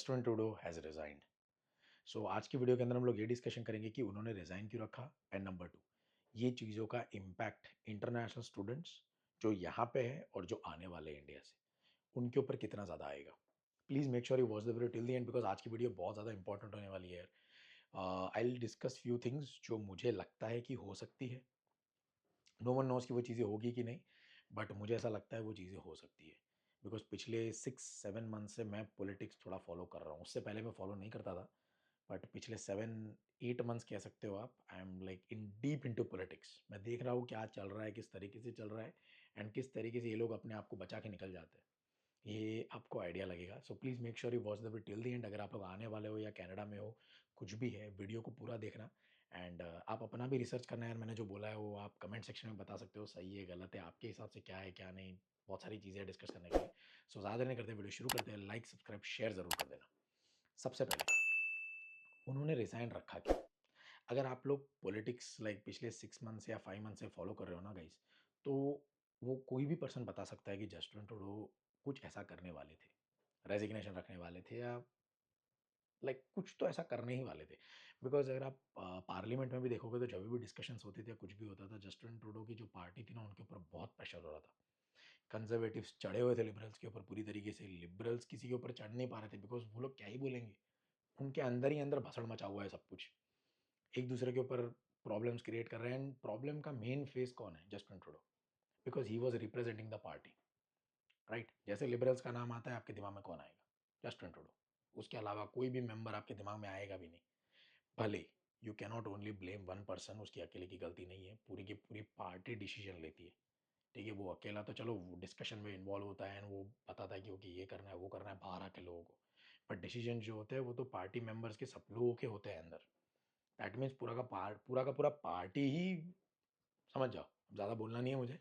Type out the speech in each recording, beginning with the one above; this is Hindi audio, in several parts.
Justin Trudeau has resigned. So आज की वीडियो के अंदर हम लोग ये डिस्कशन करेंगे कि उन्होंने रिज़ाइन क्यों रखा एंड नंबर 2 ये चीज़ों का इम्पैक्ट इंटरनेशनल स्टूडेंट्स जो यहाँ पे हैं और जो आने वाले हैं इंडिया से, उनके ऊपर कितना ज़्यादा आएगा। Please make sure you watch the video till the end because आज की वीडियो बहुत ज़्यादा इंपॉर्टेंट होने वाली है यार। I will discuss few things जो मुझे लगता है कि हो सकती है। नो वन नोज़ कि वो चीज़ें होगी कि नहीं, बट मुझे ऐसा लगता है वो चीज़ें हो सकती है। बिकॉज़ पिछले 6-7 मंथ से मैं पॉलिटिक्स थोड़ा फ़ॉलो कर रहा हूँ। उससे पहले मैं फ़ॉलो नहीं करता था, बट पिछले 7-8 मंथ्स कह सकते हो आप। I am like in deep into politics. मैं देख रहा हूँ क्या चल रहा है, किस तरीके से चल रहा है एंड किस तरीके से ये लोग अपने आप को बचा के निकल जाते हैं। ये आपको आइडिया लगेगा। So please make sure you watch the video till the end. अगर आप लोग आने वाले हो या कनाडा में हो, कुछ भी है, वीडियो को पूरा देखना एंड आप अपना भी रिसर्च करना है यार। मैंने जो बोला है वो आप कमेंट सेक्शन में बता सकते हो, सही है, गलत है, आपके हिसाब से क्या है, क्या नहीं। बहुत सारी चीज़ें डिस्कस करने के लिए। सो ज़्यादा नहीं करते, वीडियो शुरू करते हैं। लाइक, सब्सक्राइब, शेयर ज़रूर कर देना। सबसे पहले उन्होंने रिज़ाइन रखा क्यों? अगर आप लोग पॉलिटिक्स लाइक पिछले 6 मंथ्स या 5 मंथ से फॉलो कर रहे हो ना गाइस, तो वो कोई भी पर्सन बता सकता है कि जस्टिन ट्रूडो कुछ ऐसा करने वाले थे। रेज़िग्नेशन रखने वाले थे या लाइक कुछ तो ऐसा करने ही वाले थे। बिकॉज़ अगर आप पार्लियामेंट में भी देखोगे तो जब भी डिस्कशंस होती थी या कुछ भी होता था, जस्टिन ट्रूडो की जो पार्टी थी ना, उनके ऊपर बहुत प्रेशर हो रहा था। कंज़र्वेटिव्स चढ़े हुए थे लिबरल्स के ऊपर पूरी तरीके से। लिबरल्स किसी के ऊपर चढ़ नहीं पा रहे थे बिकॉज़ वो लोग क्या ही बोलेंगे? उनके अंदर ही अंदर भसड़ मचा हुआ है सब कुछ। एक दूसरे के ऊपर प्रॉब्लम्स क्रिएट कर रहे हैं एंड प्रॉब्लम का मेन फेस कौन है? Justin Trudeau. Because he was representing the party, right? जैसे लिबरल्स का नाम आता है, आपके दिमाग में कौन आएगा? Justin Trudeau. उसके अलावा कोई भी मेंबर आपके दिमाग में आएगा भी नहीं। भले you can not only blame one person, उसकी अकेले की गलती नहीं है, पूरी की पूरी पार्टी डिसीजन लेती है। ठीक है, वो अकेला तो चलो वो डिस्कशन में इन्वॉल्व होता है एंड वो बताता है कि ओके ये करना है, वो करना है बाहर आके लोगों को। बट डिसीजन जो होते हैं वो तो पार्टी मेंबर्स के सब लोगों के होते हैं अंदर। दैट मीन्स पूरा का पूरा पार्टी ही, समझ जाओ, अब ज़्यादा बोलना नहीं है मुझे।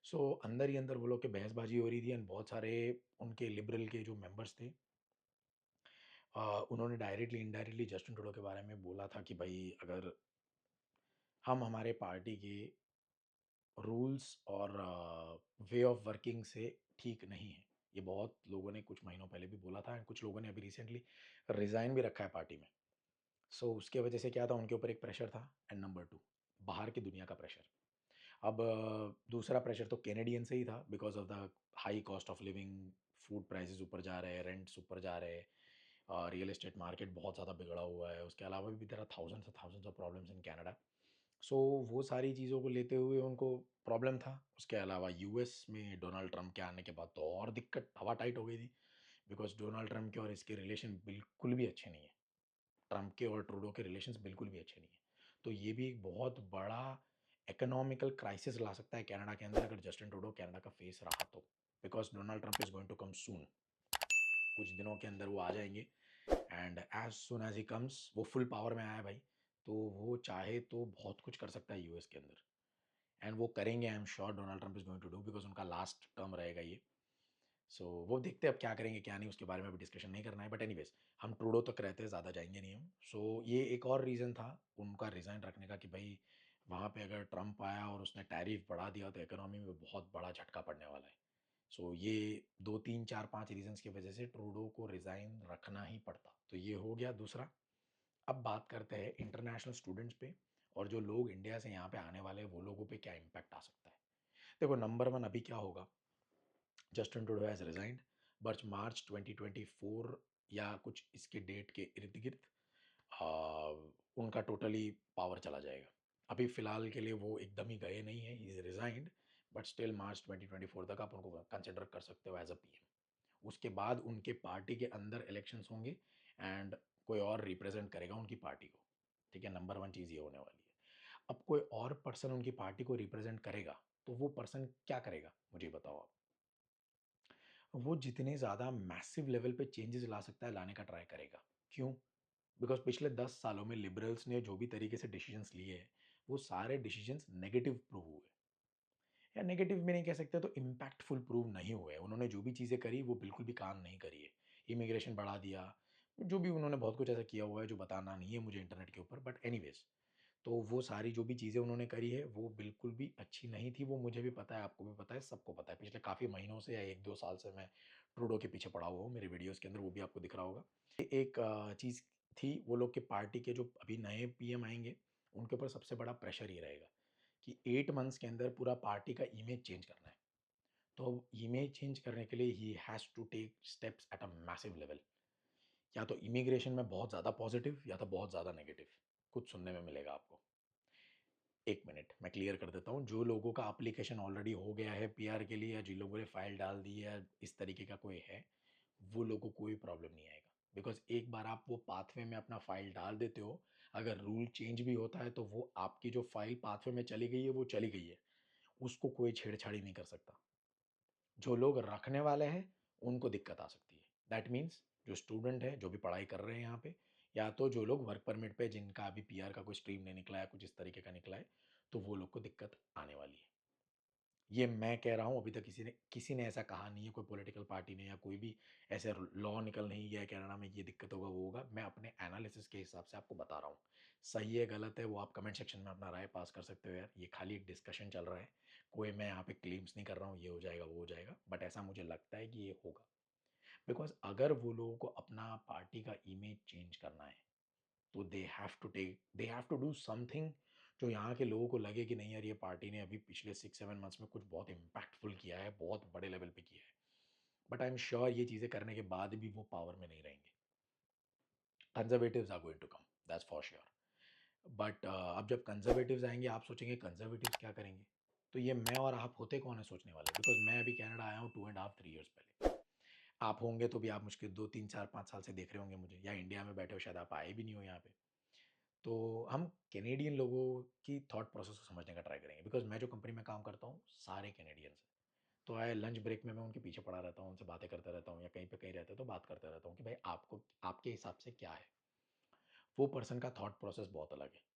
सो अंदर ही अंदर वो लोग के बहसबाजी हो रही थी एंड बहुत सारे उनके लिबरल के जो मेंबर्स थे, उन्होंने डायरेक्टली इनडायरेक्टली जस्टिन ट्रूडो के बारे में बोला था कि भाई अगर हम हमारे पार्टी के रूल्स और वे ऑफ वर्किंग से ठीक नहीं है। ये बहुत लोगों ने कुछ महीनों पहले भी बोला था एंड कुछ लोगों ने अभी रिसेंटली रिज़ाइन भी रखा है पार्टी में। सो उसके वजह से क्या था, उनके ऊपर एक प्रेशर था एंड नंबर 2 बाहर की दुनिया का प्रेशर। अब दूसरा प्रेशर तो कैनेडियन से ही था because of the high cost of living. Food prices ऊपर जा रहे हैं, रेंट्स ऊपर जा रहे हैं, रियल एस्टेट मार्केट बहुत ज़्यादा बिगड़ा हुआ है। उसके अलावा भी there are thousands of problems in Canada. So वो सारी चीज़ों को लेते हुए उनको प्रॉब्लम था। उसके अलावा यूएस में डोनाल्ड ट्रंप के आने के बाद तो और दिक्कत हवा टाइट हो गई थी बिकॉज़ डोनाल्ड ट्रंप के और इसके रिलेशन बिल्कुल भी अच्छे नहीं है। ट्रंप के और ट्रूडो के रिलेशंस बिल्कुल भी अच्छे नहीं हैं। तो ये भी एक बहुत बड़ा इकोनॉमिकल क्राइसिस ला सकता है कनाडा के अंदर अगर जस्टिन ट्रूडो कनाडा का फेस रहा तो। Because Donald Trump is going to come soon. कुछ दिनों के अंदर वो आ जाएँगे एंड एज़ सून एज़ ही कम्स, वो फुल पावर में आया है भाई, तो वो चाहे तो बहुत कुछ कर सकता है यूएस के अंदर एंड वो करेंगे। I am sure Donald Trump is going to do because उनका लास्ट टर्म रहेगा ये। सो वो देखते हैं अब क्या करेंगे क्या नहीं, उसके बारे में अभी डिस्कशन नहीं करना है। बट एनीवेज हम ट्रूडो तक रहते हैं, ज़्यादा जाएंगे नहीं हम। सो ये एक और रीज़न था उनका रिज़ाइन रखने का कि भाई वहाँ पे अगर ट्रम्प आया और उसने टैरिफ बढ़ा दिया तो इकोनॉमी में बहुत बड़ा झटका पड़ने वाला है। सो ये 2 3 4 5 रीजंस की वजह से ट्रूडो को रिज़ाइन रखना ही पड़ता। तो ये हो गया दूसरा। अब बात करते हैं इंटरनेशनल स्टूडेंट्स पे और जो लोग इंडिया से यहाँ पे आने वाले हैं वो लोगों पे क्या इम्पैक्ट आ सकता है। देखो नंबर वन अभी क्या होगा, Justin Trudeau has resigned but March 2024 या कुछ इसके डेट के इर्द गिर्द उनका टोटली पावर चला जाएगा। अभी फ़िलहाल के लिए वो एकदम ही गए नहीं हैं, he is resigned. But still March 2024 तक आप उनको कंसिडर कर सकते हो एज अ पीएम। उसके बाद उनके पार्टी के अंदर इलेक्शंस होंगे एंड कोई और रिप्रेजेंट करेगा उनकी पार्टी को। ठीक है, नंबर वन चीज़ ये होने वाली है। अब कोई और पर्सन उनकी पार्टी को रिप्रेजेंट करेगा तो वो पर्सन क्या करेगा मुझे बताओ आप। वो जितने ज़्यादा मैसिव लेवल पे चेंजेस ला सकता है लाने का ट्राई करेगा। क्यों? बिकॉज़ पिछले 10 सालों में लिबरल्स ने जो भी तरीके से डिसीजंस लिए हैं, वो सारे डिसीजंस नेगेटिव प्रूव हुए। या नेगेटिव भी नहीं कह सकते तो इम्पैक्टफुल प्रूव नहीं हुए। उन्होंने जो भी चीज़ें करी वो बिल्कुल भी काम नहीं करी है। इमिग्रेशन बढ़ा दिया, जो भी उन्होंने बहुत कुछ ऐसा किया हुआ है जो बताना नहीं है मुझे इंटरनेट के ऊपर, बट एनीवेज़ तो वो सारी जो भी चीज़ें उन्होंने करी है वो बिल्कुल भी अच्छी नहीं थी। वो मुझे भी पता है, आपको भी पता है, सबको पता है। पिछले काफ़ी महीनों से या 1-2 साल से मैं ट्रूडो के पीछे पड़ा हुआ हूँ, मेरे वीडियोज़ के अंदर वो भी आपको दिख रहा होगा। एक चीज़ थी, वो लोग के पार्टी के जो अभी नए पीएम आएँगे, उनके ऊपर सबसे बड़ा प्रेशर ये रहेगा कि 8 मंथ्स के अंदर पूरा पार्टी का इमेज चेंज करना है। तो इमेज चेंज करने के लिए ही has to take steps at a massive level. या तो इमिग्रेशन में बहुत ज़्यादा पॉजिटिव या तो बहुत ज़्यादा नेगेटिव, कुछ सुनने में मिलेगा आपको। 1 मिनट मैं क्लियर कर देता हूँ, जो लोगों का एप्लीकेशन ऑलरेडी हो गया है पीआर के लिए या जिन लोगों ने फाइल डाल दी है, इस तरीके का कोई है, वो लोगों को कोई प्रॉब्लम नहीं आएगा। बिकॉज़ एक बार आप वो पाथवे में अपना फाइल डाल देते हो, अगर रूल चेंज भी होता है तो वो आपकी जो फाइल पाथवे में चली गई है, वो चली गई है। उसको कोई छेड़छाड़ी नहीं कर सकता। जो लोग रखने वाले हैं, उनको दिक्कत आ सकती है। दैट मीन्स जो स्टूडेंट है, जो भी पढ़ाई कर रहे हैं यहाँ पे, या तो जो लोग वर्क परमिट पे जिनका अभी पीआर का कोई स्ट्रीम नहीं निकला है, कुछ इस तरीके का निकला है, तो वो लोग को दिक्कत आने वाली है। ये मैं कह रहा हूँ, अभी तक किसी ने ऐसा कहा नहीं है, कोई पॉलिटिकल पार्टी ने या कोई भी ऐसे लॉ निकल नहीं गया है कनाडा में ये दिक्कत होगा, वो होगा। मैं अपने एनालिसिस के हिसाब से आपको बता रहा हूँ। सही है, गलत है, वो आप कमेंट सेक्शन में अपना राय पास कर सकते हो यार। ये खाली एक डिस्कशन चल रहा है। कोई मैं यहाँ पे क्लेम्स नहीं कर रहा हूँ, ये हो जाएगा, वो हो जाएगा। बट ऐसा मुझे लगता है कि ये होगा। बिकॉज़ अगर वो लोगों को अपना पार्टी का इमेज चेंज करना है, तो they have to do something जो यहाँ के लोगों को लगे कि नहीं यार, ये पार्टी ने अभी पिछले 6-7 मंथ्स में कुछ बहुत इम्पैक्टफुल किया है, बहुत बड़े लेवल पे किया है। बट आई एम श्योर ये चीज़ें करने के बाद भी वो पावर में नहीं रहेंगे। Conservatives are going to come, that's for sure. But अब जब कंजर्वेटिव्स आएंगे, आप सोचेंगे कंजर्वेटिव्स क्या करेंगे? तो ये मैं और आप होते कौन है सोचने वाले? बिकॉज मैं अभी कनाडा आया हूँ 2.5-3 ईयर्स पहले। आप होंगे तो भी आप मुश्किल 2-3-4-5 साल से देख रहे होंगे मुझे, या इंडिया में बैठे हो, शायद आप आए भी नहीं हो यहाँ पे। तो हम कैनेडियन लोगों की थॉट प्रोसेस को समझने का ट्राई करेंगे। बिकॉज मैं जो कंपनी में काम करता हूँ, सारे कैनेडियंस हैं। तो आए लंच ब्रेक में मैं उनके पीछे पड़ा रहता हूँ, उनसे बातें करता रहता हूँ, या कहीं पे कहीं रहते तो बात करता रहता हूँ कि भाई आपको आपके हिसाब से क्या है। वो पर्सन का थॉट प्रोसेस बहुत अलग है।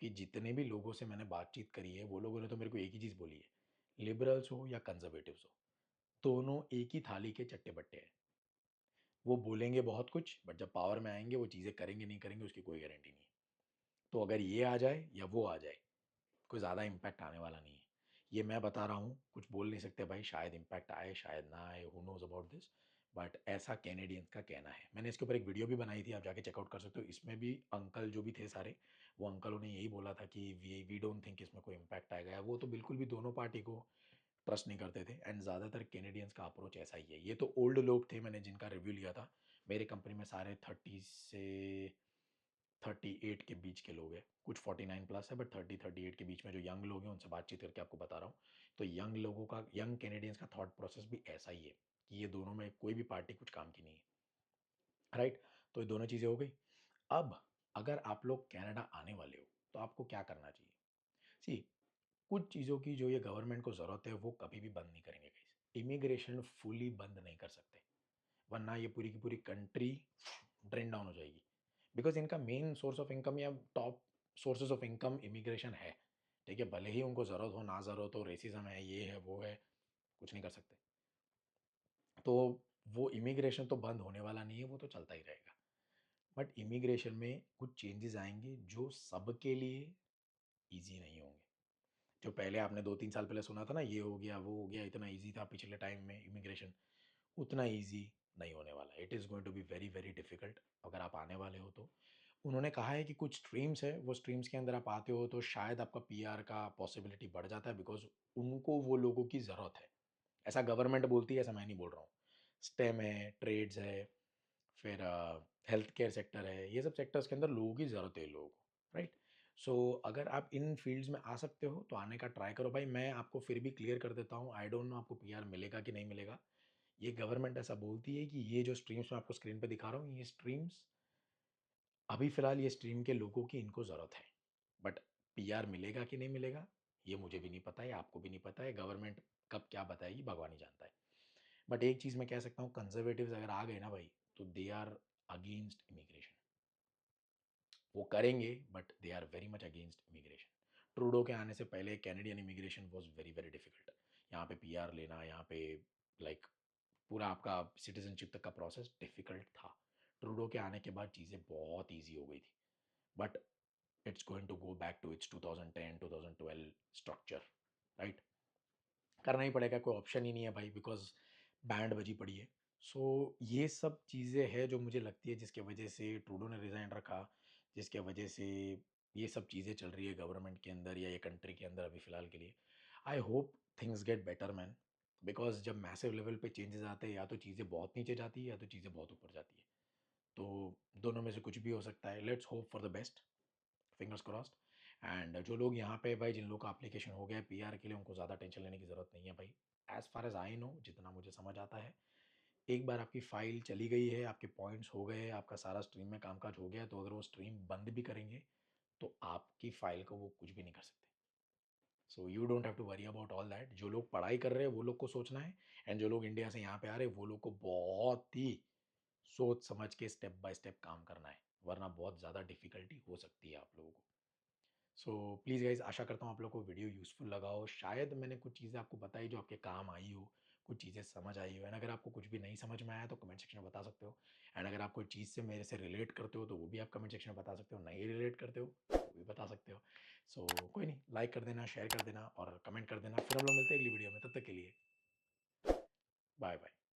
कि जितने भी लोगों से मैंने बातचीत करी है, वो लोगों ने तो मेरे को एक ही चीज़ बोली है, लिबरल्स हो या कंजर्वेटिव्स हो, दोनों एक ही थाली के चट्टे बट्टे हैं। वो बोलेंगे बहुत कुछ, बट जब पावर में आएंगे वो चीज़ें करेंगे नहीं करेंगे, उसकी कोई गारंटी नहीं है। तो अगर ये आ जाए या वो आ जाए, कोई ज़्यादा इम्पैक्ट आने वाला नहीं है। ये मैं बता रहा हूँ, कुछ बोल नहीं सकते भाई, शायद इम्पैक्ट आए, शायद ना आए, who nose about this. But ऐसा कैनेडियंस का कहना है। मैंने इसके ऊपर एक वीडियो भी बनाई थी, आप जाके चेकआउट कर सकते हो। इसमें भी अंकल जो भी थे सारे, वो अंकलों ने यही बोला था कि वी डोंट थिंक इसमें कोई इम्पैक्ट आएगा। वो तो बिल्कुल भी दोनों पार्टी को ट्रस्ट नहीं करते थे, एंड ज़्यादातर कैनेडियंस का अप्रोच ऐसा ही है। ये तो ओल्ड लोग थे, मैंने जिनका रिव्यू लिया था। मेरे कंपनी में सारे 30 से 38 के बीच के लोग हैं। कुछ 49 प्लस है, बट 30-38 के बीच में जो यंग लोग हैं, उनसे बातचीत करके आपको बता रहा हूँ। तो यंग लोगों का, यंग कैनेडियंस का थॉट प्रोसेस भी ऐसा ही है कि ये दोनों में कोई भी पार्टी कुछ काम की नहीं है। राइट? तो ये दोनों चीज़ें हो गई। अब अगर आप लोग कनाडा आने वाले हो, तो आपको क्या करना चाहिए? सी, कुछ चीज़ों की जो ये गवर्नमेंट को ज़रूरत है, वो कभी भी बंद नहीं करेंगे गाइस। इमिग्रेशन फुली बंद नहीं कर सकते, वरना ये पूरी की पूरी कंट्री ड्रेन डाउन हो जाएगी। बिकॉज इनका मेन सोर्स ऑफ इनकम या top sources of income immigration है। ठीक है, भले ही उनको ज़रूरत हो ना ज़रूरत हो, रेसिज्म है, ये है, वो है, कुछ नहीं कर सकते। तो वो इमिग्रेशन तो बंद होने वाला नहीं है, वो तो चलता ही रहेगा। बट इमिग्रेशन में कुछ चेंजेस आएंगे जो सबके लिए ईजी नहीं होंगे। जो पहले आपने 2-3 साल पहले सुना था ना, ये हो गया, वो हो गया, इतना ईजी था पिछले टाइम में इमिग्रेशन, उतना ईजी नहीं होने वाला। It is going to be very very difficult अगर आप आने वाले हो तो। उन्होंने कहा है कि कुछ स्ट्रीम्स है, वो स्ट्रीम्स के अंदर आप आते हो तो शायद आपका पीआर का पॉसिबिलिटी बढ़ जाता है, बिकॉज उनको वो लोगों की ज़रूरत है। ऐसा गवर्नमेंट बोलती है, ऐसा मैं नहीं बोल रहा हूँ। स्टेम है, ट्रेड्स है, फिर हेल्थ केयर सेक्टर है, ये सब सेक्टर्स के अंदर लोगों की ज़रूरत है लोगों को। राइट? सो अगर आप इन फील्ड्स में आ सकते हो तो आने का ट्राई करो भाई। मैं आपको फिर भी क्लियर कर देता हूँ, आई डोंट नो आपको पीआर मिलेगा कि नहीं मिलेगा। ये गवर्नमेंट ऐसा बोलती है कि ये जो स्ट्रीम्स मैं आपको स्क्रीन पे दिखा रहा हूँ, ये स्ट्रीम्स अभी फ़िलहाल ये स्ट्रीम के लोगों की इनको ज़रूरत है। बट पीआर मिलेगा कि नहीं मिलेगा, ये मुझे भी नहीं पता है, आपको भी नहीं पता है। गवर्नमेंट कब क्या बताएगी, भगवान ही जानता है। बट एक चीज़ मैं कह सकता हूँ, कंज़र्वेटिव्स अगर आ गए ना भाई, तो दे आर अगेंस्ट इमिग्रेशन। वो करेंगे, but they are very much against immigration. Trudeau के आने से पहले Canadian immigration was very very difficult. यहाँ पे पीआर लेना, यहाँ पे लाइक पूरा आपका सिटीजनशिप तक का प्रोसेस डिफिकल्ट था। ट्रूडो के आने के बाद चीज़ें बहुत ईजी हो गई थी। But it's going to go back to its 2010-2012 structure. Right? करना ही पड़ेगा, कोई ऑप्शन ही नहीं है भाई, बिकॉज बैंड बजी पड़ी है। सो ये सब चीज़ें हैं जो मुझे लगती है जिसकी वजह से ट्रूडो ने रिज़ाइन रखा, जिसके वजह से ये सब चीज़ें चल रही है गवर्नमेंट के अंदर या ये कंट्री के अंदर अभी फ़िलहाल के लिए। I hope things get better man, because जब मैसिव लेवल पे चेंजेज़ आते हैं या तो चीज़ें बहुत नीचे जाती है या तो चीज़ें बहुत ऊपर जाती है। तो दोनों में से कुछ भी हो सकता है। Let's hope for the best, fingers crossed. And जो लोग यहाँ पे भाई जिन लोगों का एप्लीकेशन हो गया है पीआर के लिए, उनको ज़्यादा टेंशन लेने की ज़रूरत नहीं है भाई। As far as I know, जितना मुझे समझ आता है, एक बार आपकी फ़ाइल चली गई है, आपके पॉइंट्स हो गए, आपका सारा स्ट्रीम में कामकाज हो गया है, तो अगर वो स्ट्रीम बंद भी करेंगे, तो आपकी फ़ाइल को वो कुछ भी नहीं कर सकते। So you don't have to worry about all that. जो लोग पढ़ाई कर रहे हैं, वो लोग को सोचना है, एंड जो लोग इंडिया से यहाँ पे आ रहे हैं, वो लोग को बहुत ही सोच समझ के स्टेप बाय स्टेप काम करना है, वरना बहुत ज़्यादा डिफ़िकल्टी हो सकती है आप लोगों को। सो प्लीज़ गाइज़, आशा करता हूँ आप लोग को वीडियो यूज़फुल लगा हो। शायद मैंने कुछ चीज़ें आपको बताई जो आपके काम आई हो, कुछ चीज़ें समझ आई हो। एंड अगर आपको कुछ भी नहीं समझ में आया तो कमेंट सेक्शन में बता सकते हो। एंड अगर आप कोई चीज़ से मेरे से रिलेट करते हो तो वो भी आप कमेंट सेक्शन में बता सकते हो। नहीं रिलेट करते हो तो वो भी बता सकते हो। सो कोई नहीं, लाइक कर देना, शेयर कर देना और कमेंट कर देना। फिर हम लोग मिलते हैं अगली वीडियो में, तब तक के लिए